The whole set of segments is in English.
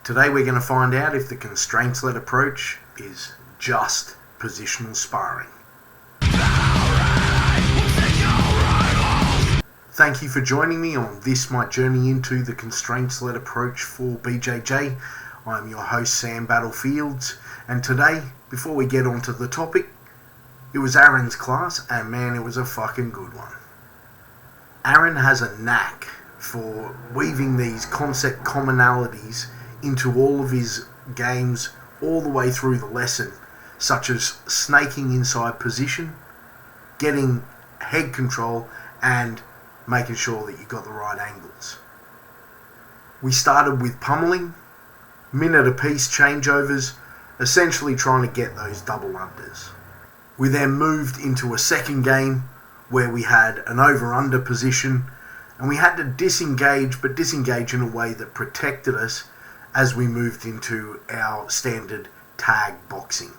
Today we're going to find out if the constraints-led approach is just positional sparring. Thank you for joining me on this, my journey into the constraints-led approach for BJJ. I'm your host, Sam Battlefields, and today, before we get onto the topic, it was Aaron's class, and man, it was a fucking good one. Aaron has a knack for weaving these concept commonalities into all of his games all the way through the lesson, such as snaking inside position, getting head control, and making sure that you got the right angles. We started with pummeling, minute apiece changeovers, essentially trying to get those double unders. We then moved into a second game where we had an over-under position, and we had to disengage, but disengage in a way that protected us as we moved into our standard tag boxing.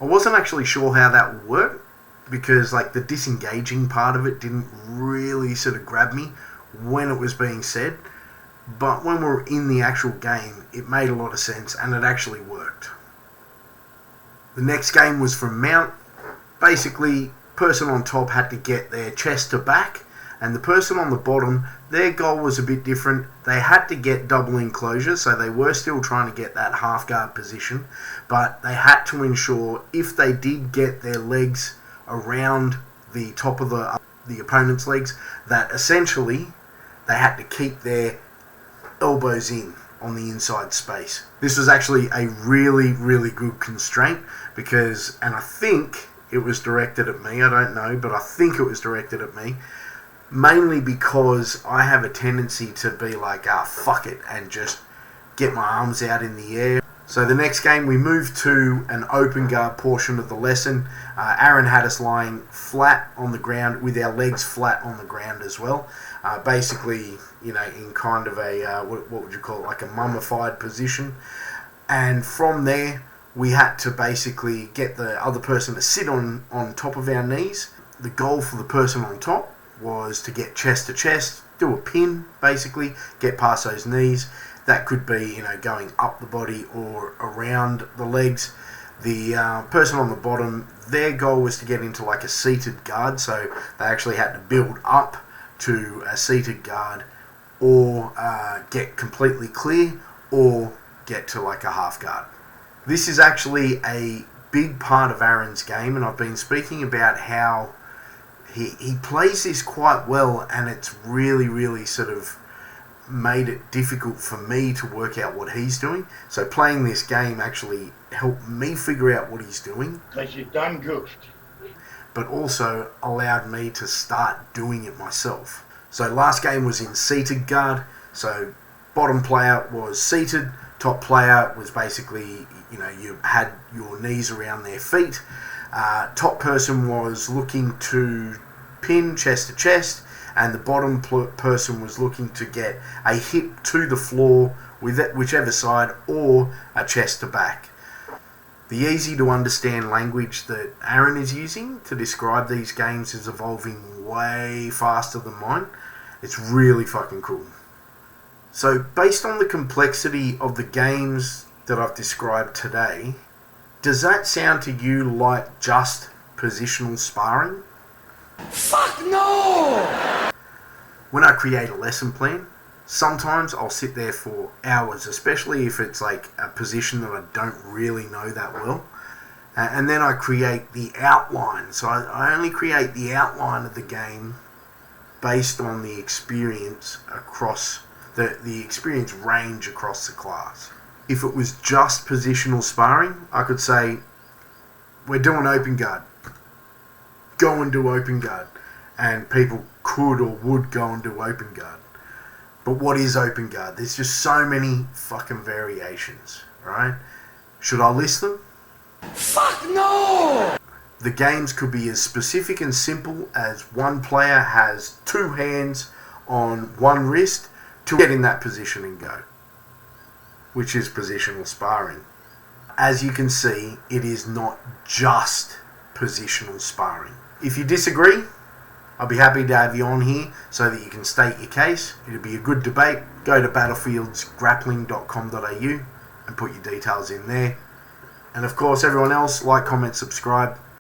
I wasn't actually sure how that would work, because the disengaging part of it didn't really sort of grab me when it was being said, but when we were in the actual game, it made a lot of sense and it actually worked. The next game was from mount. Basically, person on top had to get their chest to back, and the person on the bottom, their goal was a bit different. They had to get double enclosure, so they were still trying to get that half guard position, but they had to ensure if they did get their legs around the top of the opponent's legs, that essentially they had to keep their elbows in on the inside space. This was actually a really, really good constraint because, and I think it was directed at me, I don't know, but I think it was directed at me, mainly because I have a tendency to be fuck it, and just get my arms out in the air. So the next game we moved to an open guard portion of the lesson. Aaron had us lying flat on the ground with our legs flat on the ground as well. Basically, in kind of a, what would you call it, like a mummified position. And from there, we had to basically get the other person to sit on top of our knees. The goal for the person on top was to get chest to chest, do a pin, basically, get past those knees. That could be, going up the body or around the legs. The person on the bottom, their goal was to get into a seated guard, so they actually had to build up to a seated guard, or get completely clear, or get to a half guard. This is actually a big part of Aaron's game, and I've been speaking about how he plays this quite well, and it's really, really sort of made it difficult for me to work out what he's doing. So playing this game actually helped me figure out what he's doing. Because you done goofed. But also allowed me to start doing it myself. So last game was in seated guard. So bottom player was seated. Top player was basically, you had your knees around their feet. Top person was looking to pin chest to chest, and the bottom person was looking to get a hip to the floor with whichever side, or a chest to back. The easy to understand language that Aaron is using to describe these games is evolving way faster than mine. It's really fucking cool. So based on the complexity of the games that I've described today, does that sound to you like just positional sparring? Fuck no! When I create a lesson plan, sometimes I'll sit there for hours, especially if it's a position that I don't really know that well. And then I create the outline. So I only create the outline of the game based on the experience across the experience range across the class. If it was just positional sparring, I could say, we're doing open guard. Go and do open guard. And people could or would go and do open guard. But what is open guard? There's just so many fucking variations, right? Should I list them? Fuck no! The games could be as specific and simple as one player has two hands on one wrist to get in that position and go, which is positional sparring. As you can see, it is not just positional sparring. If you disagree, I'll be happy to have you on here so that you can state your case. It'll be a good debate. go to battlefieldsgrappling.com.au and put your details in there. And of course, everyone else, like, comment, subscribe.